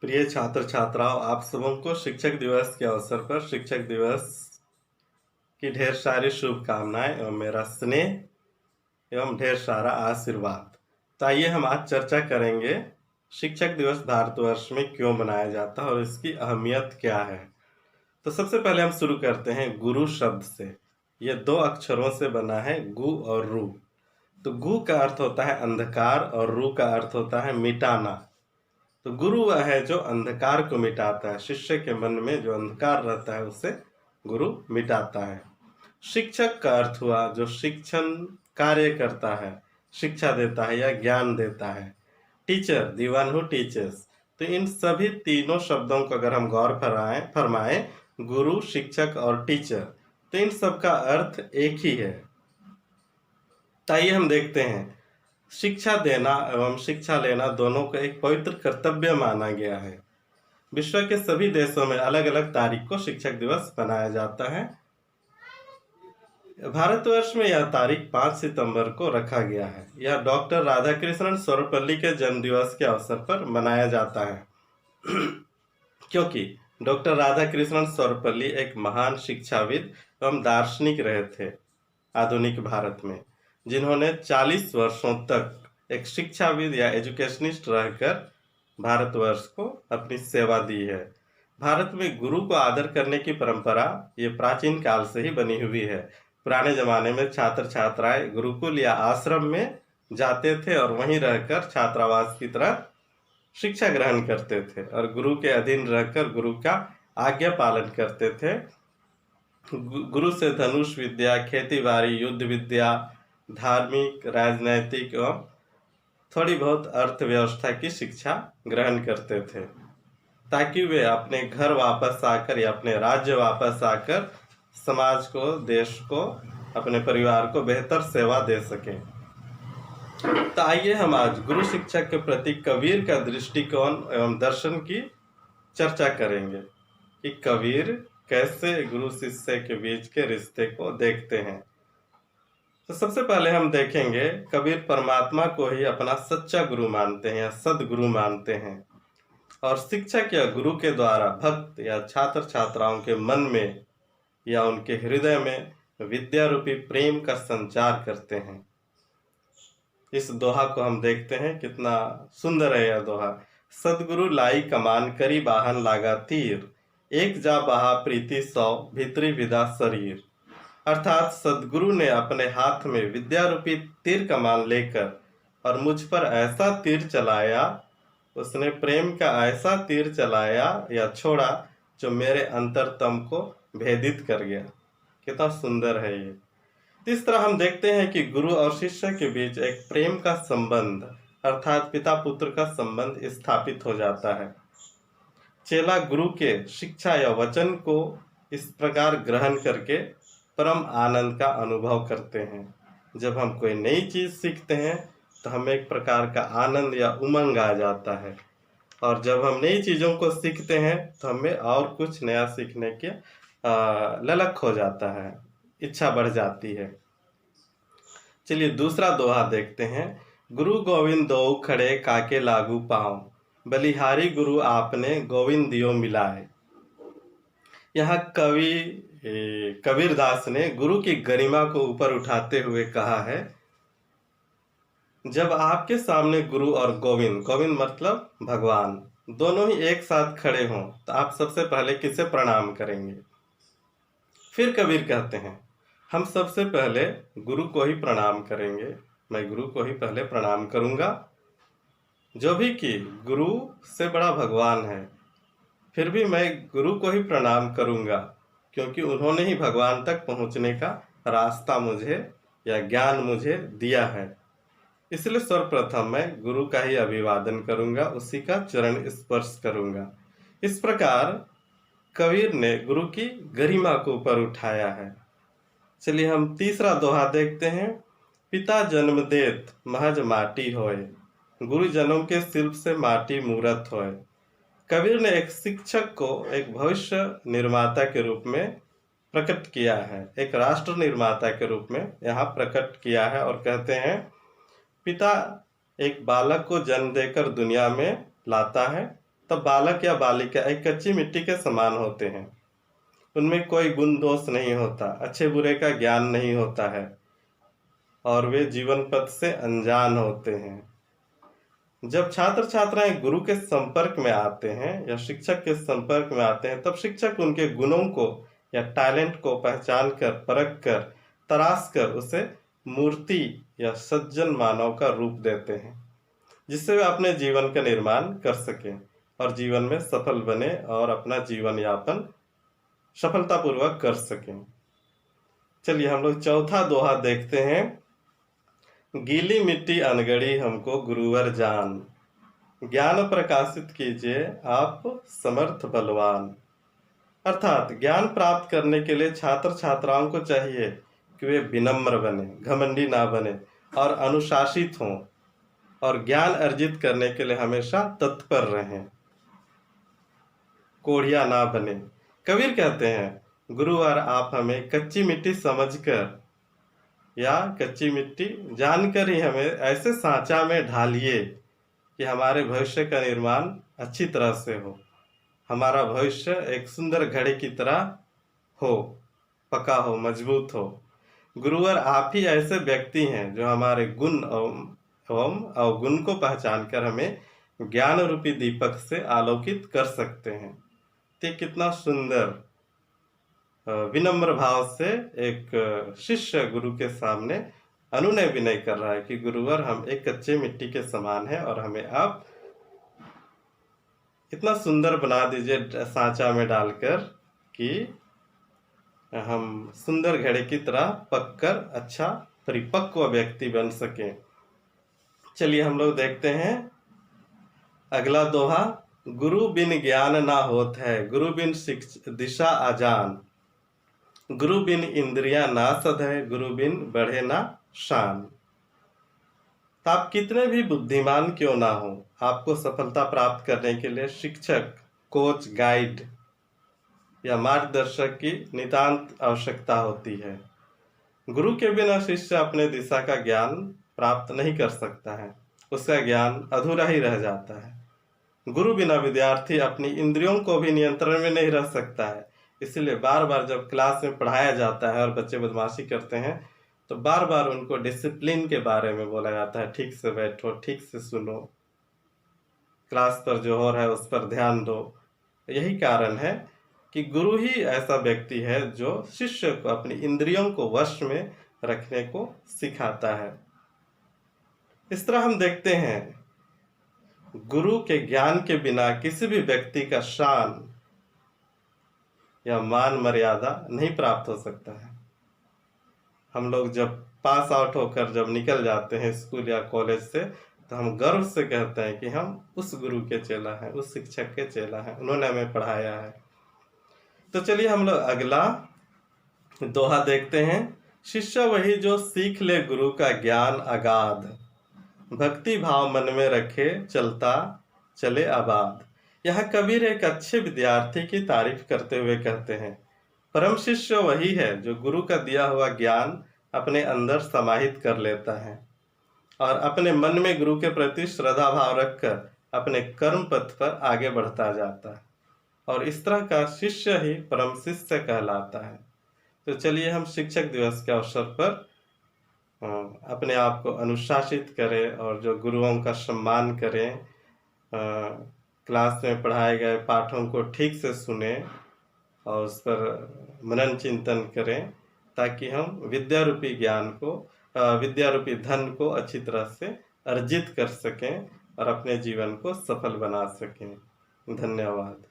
प्रिय छात्र छात्राओं, आप सबों को शिक्षक दिवस के अवसर पर शिक्षक दिवस की ढेर सारी शुभकामनाएं एवं मेरा स्नेह एवं ढेर सारा आशीर्वाद। तो आइए हम आज चर्चा करेंगे शिक्षक दिवस भारतवर्ष में क्यों मनाया जाता है और इसकी अहमियत क्या है। तो सबसे पहले हम शुरू करते हैं गुरु शब्द से। यह दो अक्षरों से बना है, गु और रू। तो गु का अर्थ होता है अंधकार और रू का अर्थ होता है मिटाना। तो गुरु वह है जो अंधकार को मिटाता है। शिष्य के मन में जो अंधकार रहता है उसे गुरु मिटाता है। शिक्षक का अर्थ हुआ जो शिक्षण कार्य करता है, शिक्षा देता है या ज्ञान देता है। Teacher, the one who teachers. तो इन सभी तीनों शब्दों को अगर हम गौर फरमाएं, गुरु, शिक्षक और टीचर, तो इन सब का अर्थ एक ही है। तो आइए हम देखते हैं, शिक्षा देना एवं शिक्षा लेना दोनों को एक पवित्र कर्तव्य माना गया है। विश्व के सभी देशों में अलग अलग तारीख को शिक्षक दिवस मनाया जाता है। भारतवर्ष में यह तारीख 5 सितंबर को रखा गया है। यह डॉक्टर राधाकृष्णन सर्वपल्ली के जन्म दिवस के अवसर पर मनाया जाता है क्योंकि डॉक्टर राधाकृष्णन सर्वपल्ली एक महान शिक्षाविद एवं दार्शनिक रहे थे आधुनिक भारत में, जिन्होंने 40 वर्षों तक एक शिक्षाविद या एजुकेशनिस्ट रहकर भारतवर्ष को अपनी सेवा दी है। भारत में गुरु को आदर करने की परंपरा ये प्राचीन काल से ही बनी हुई है। पुराने जमाने में छात्र छात्राएं गुरुकुल या आश्रम में जाते थे और वहीं रहकर छात्रावास की तरह शिक्षा ग्रहण करते थे और गुरु के अधीन रहकर गुरु का आज्ञा पालन करते थे। गुरु से धनुष विद्या, खेती बाड़ी, युद्ध विद्या, धार्मिक, राजनैतिक एवं थोड़ी बहुत अर्थव्यवस्था की शिक्षा ग्रहण करते थे ताकि वे अपने घर वापस आकर या अपने राज्य वापस आकर समाज को, देश को, अपने परिवार को बेहतर सेवा दे सकें। तो आइए हम आज गुरु शिक्षक के प्रति कबीर का दृष्टिकोण एवं दर्शन की चर्चा करेंगे कि कबीर कैसे गुरु शिष्य के बीच के रिश्ते को देखते हैं। तो सबसे पहले हम देखेंगे, कबीर परमात्मा को ही अपना सच्चा गुरु मानते हैं या सदगुरु मानते हैं और शिक्षक या गुरु के द्वारा भक्त या छात्र छात्राओं के मन में या उनके हृदय में विद्या रूपी प्रेम का संचार करते हैं। इस दोहा को हम देखते हैं, कितना सुंदर है यह दोहा। सदगुरु लाई कमान करी बाहन लागा तीर, एक जा बहा प्रीति 100 भीतरी विदा शरीर। अर्थात सदगुरु ने अपने हाथ में विद्या रूपी तीर कमान लेकर और मुझ पर ऐसा तीर चलाया, उसने प्रेम का ऐसा तीर चलाया या छोड़ा जो मेरे अंतरतम को भेदित कर गया। कितना सुंदर है ये। इस तरह हम देखते हैं कि गुरु और शिष्य के बीच एक प्रेम का संबंध अर्थात पिता पुत्र का संबंध स्थापित हो जाता है। चेला गुरु के शिक्षा या वचन को इस प्रकार ग्रहण करके परम आनंद का अनुभव करते हैं। जब हम कोई नई चीज सीखते हैं तो हमें एक प्रकार का आनंद या उमंग आ जाता है और जब हम नई चीजों को सीखते हैं तो हमें और कुछ नया सीखने के ललक हो जाता है, इच्छा बढ़ जाती है। चलिए दूसरा दोहा देखते हैं। गुरु गोविंद दो खड़े काके लागू पाँव, बलिहारी गुरु आपने गोविंद दियो मिलाए। यहाँ कबीर दास ने गुरु की गरिमा को ऊपर उठाते हुए कहा है, जब आपके सामने गुरु और गोविंद, गोविंद मतलब भगवान, दोनों ही एक साथ खड़े हों तो आप सबसे पहले किसे प्रणाम करेंगे? फिर कबीर कहते हैं, हम सबसे पहले गुरु को ही प्रणाम करेंगे। मैं गुरु को ही पहले प्रणाम करूंगा, जो भी कि गुरु से बड़ा भगवान है, फिर भी मैं गुरु को ही प्रणाम करूंगा क्योंकि उन्होंने ही भगवान तक पहुंचने का रास्ता मुझे या ज्ञान मुझे दिया है। इसलिए सर्वप्रथम मैं गुरु का ही अभिवादन करूंगा, उसी का चरण स्पर्श करूंगा। इस प्रकार कबीर ने गुरु की गरिमा को ऊपर उठाया है। चलिए हम तीसरा दोहा देखते हैं। पिता जन्म देत महज माटी होए, गुरु जन्म के शिल्प से माटी मूरत होए। कबीर ने एक शिक्षक को एक भविष्य निर्माता के रूप में प्रकट किया है, एक राष्ट्र निर्माता के रूप में यहाँ प्रकट किया है और कहते हैं, पिता एक बालक को जन्म देकर दुनिया में लाता है तब बालक या बालिका एक कच्ची मिट्टी के समान होते हैं। उनमें कोई गुण दोष नहीं होता, अच्छे बुरे का ज्ञान नहीं होता है और वे जीवन पथ से अनजान होते हैं। जब छात्र छात्राएं गुरु के संपर्क में आते हैं या शिक्षक के संपर्क में आते हैं, तब शिक्षक उनके गुणों को या टैलेंट को पहचान कर, परख कर, तराश कर उसे मूर्ति या सज्जन मानव का रूप देते हैं, जिससे वे अपने जीवन का निर्माण कर सकें और जीवन में सफल बने और अपना जीवन यापन सफलतापूर्वक कर सकें। चलिए हम लोग चौथा दोहा देखते हैं। गीली मिट्टी अनगढ़ी हमको गुरुवर जान, ज्ञान प्रकाशित कीजिए आप समर्थ बलवान। अर्थात ज्ञान प्राप्त करने के लिए छात्र छात्राओं को चाहिए कि वे विनम्र बने, घमंडी ना बने और अनुशासित हों और ज्ञान अर्जित करने के लिए हमेशा तत्पर रहें, कोढ़िया ना बने। कबीर कहते हैं, गुरुवर आप हमें कच्ची मिट्टी समझकर या कच्ची मिट्टी जानकर ही हमें ऐसे सांचा में ढालिए कि हमारे भविष्य का निर्माण अच्छी तरह से हो, हमारा भविष्य एक सुंदर घड़े की तरह हो, पका हो, मजबूत हो। गुरुवर आप ही ऐसे व्यक्ति हैं जो हमारे गुण एवं अवगुण को पहचान कर हमें ज्ञान रूपी दीपक से आलोकित कर सकते हैं। तो कितना सुंदर विनम्र भाव से एक शिष्य गुरु के सामने अनुनय विनय कर रहा है कि गुरुवर हम एक कच्चे मिट्टी के समान हैं और हमें आप इतना सुंदर बना दीजिए सांचा में डालकर कि हम सुंदर घड़े की तरह पककर अच्छा परिपक्व व्यक्ति बन सकें। चलिए हम लोग देखते हैं अगला दोहा। गुरु बिन ज्ञान ना होत है, गुरु बिन दिशा आजान, गुरु बिन इंद्रिया ना सधे, गुरु बिन बढ़े ना शान। तो आप कितने भी बुद्धिमान क्यों ना हो, आपको सफलता प्राप्त करने के लिए शिक्षक, कोच, गाइड या मार्गदर्शक की नितांत आवश्यकता होती है। गुरु के बिना शिष्य अपने दिशा का ज्ञान प्राप्त नहीं कर सकता है, उसका ज्ञान अधूरा ही रह जाता है। गुरु बिना विद्यार्थी अपनी इंद्रियों को भी नियंत्रण में नहीं रह सकता है। इसलिए बार बार जब क्लास में पढ़ाया जाता है और बच्चे बदमाशी करते हैं तो बार बार उनको डिसिप्लिन के बारे में बोला जाता है, ठीक से बैठो, ठीक से सुनो, क्लास पर जो हो रहा है उस पर ध्यान दो। यही कारण है कि गुरु ही ऐसा व्यक्ति है जो शिष्य को अपनी इंद्रियों को वश में रखने को सिखाता है। इस तरह हम देखते हैं गुरु के ज्ञान के बिना किसी भी व्यक्ति का शान या मान मर्यादा नहीं प्राप्त हो सकता है। हम लोग जब पास आउट होकर जब निकल जाते हैं स्कूल या कॉलेज से, तो हम गर्व से कहते हैं कि हम उस गुरु के चेला हैं, उस शिक्षक के चेला हैं, उन्होंने हमें पढ़ाया है। तो चलिए हम लोग अगला दोहा देखते हैं। शिष्य वही जो सीख ले गुरु का ज्ञान अगाध, भक्ति भाव मन में रखे चलता चले आबाद। यहाँ कबीर एक अच्छे विद्यार्थी की तारीफ करते हुए कहते हैं, परम शिष्य वही है जो गुरु का दिया हुआ ज्ञान अपने अंदर समाहित कर लेता है और अपने मन में गुरु के प्रति श्रद्धा भाव रखकर अपने कर्म पथ पर आगे बढ़ता जाता है और इस तरह का शिष्य ही परम शिष्य कहलाता है। तो चलिए हम शिक्षक दिवस के अवसर पर अपने आप को अनुशासित करें और जो गुरुओं का सम्मान करें, क्लास में पढ़ाए गए पाठों को ठीक से सुने और उस पर मनन चिंतन करें, ताकि हम विद्या रूपी ज्ञान को, विद्या रूपी धन को अच्छी तरह से अर्जित कर सकें और अपने जीवन को सफल बना सकें। धन्यवाद।